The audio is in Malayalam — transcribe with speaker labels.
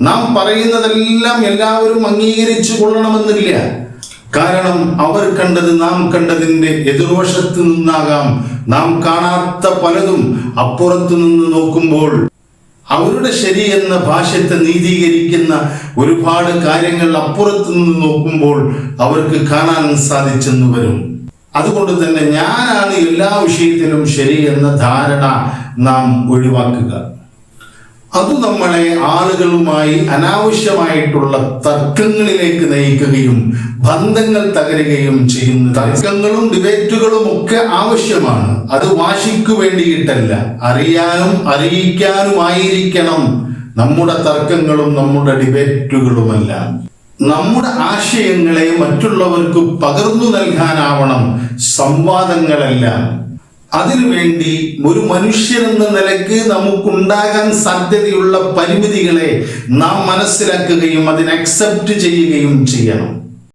Speaker 1: നാം പറയുന്നതെല്ലാം എല്ലാവരും അംഗീകരിച്ചു കൊള്ളണമെന്നില്ല. കാരണം അവർ കണ്ടത് നാം കണ്ടതിൻ്റെ എതിർവശത്ത് നിന്നാകാം. നാം കാണാത്ത പലതും അപ്പുറത്തു നിന്ന് നോക്കുമ്പോൾ അവരുടെ ശരി എന്ന ഭാഷ്യത്തെ നീതീകരിക്കുന്ന ഒരുപാട് കാര്യങ്ങൾ അപ്പുറത്തു നിന്ന് നോക്കുമ്പോൾ അവർക്ക് കാണാൻ സാധിച്ചെന്ന് വരും. അതുകൊണ്ട് തന്നെ ഞാനാണ് എല്ലാ വിഷയത്തിലും ശരി എന്ന ധാരണ നാം ഒഴിവാക്കുക. അത് നമ്മളെ ആളുകളുമായി അനാവശ്യമായിട്ടുള്ള തർക്കങ്ങളിലേക്ക് നയിക്കുകയും ബന്ധങ്ങൾ തകരുകയും ചെയ്യുന്നു. തർക്കങ്ങളും ഡിബേറ്റുകളും ഒക്കെ ആവശ്യമാണ്. അത് വാശിക്കു വേണ്ടിയിട്ടല്ല, അറിയാനും അറിയിക്കാനുമായിരിക്കണം നമ്മുടെ തർക്കങ്ങളും നമ്മുടെ ഡിബേറ്റുകളുമല്ല. നമ്മുടെ ആശയങ്ങളെ മറ്റുള്ളവർക്ക് പകർന്നു നൽകാനാവണം സംവാദങ്ങളെല്ലാം. അതിനുവേണ്ടി ഒരു മനുഷ്യനെന്ന നിലയ്ക്ക് നമുക്കുണ്ടാകാൻ സാധ്യതയുള്ള പരിമിതികളെ നാം മനസ്സിലാക്കുകയും അതിനെ അക്സെപ്റ്റ് ചെയ്യുകയും ചെയ്യണം.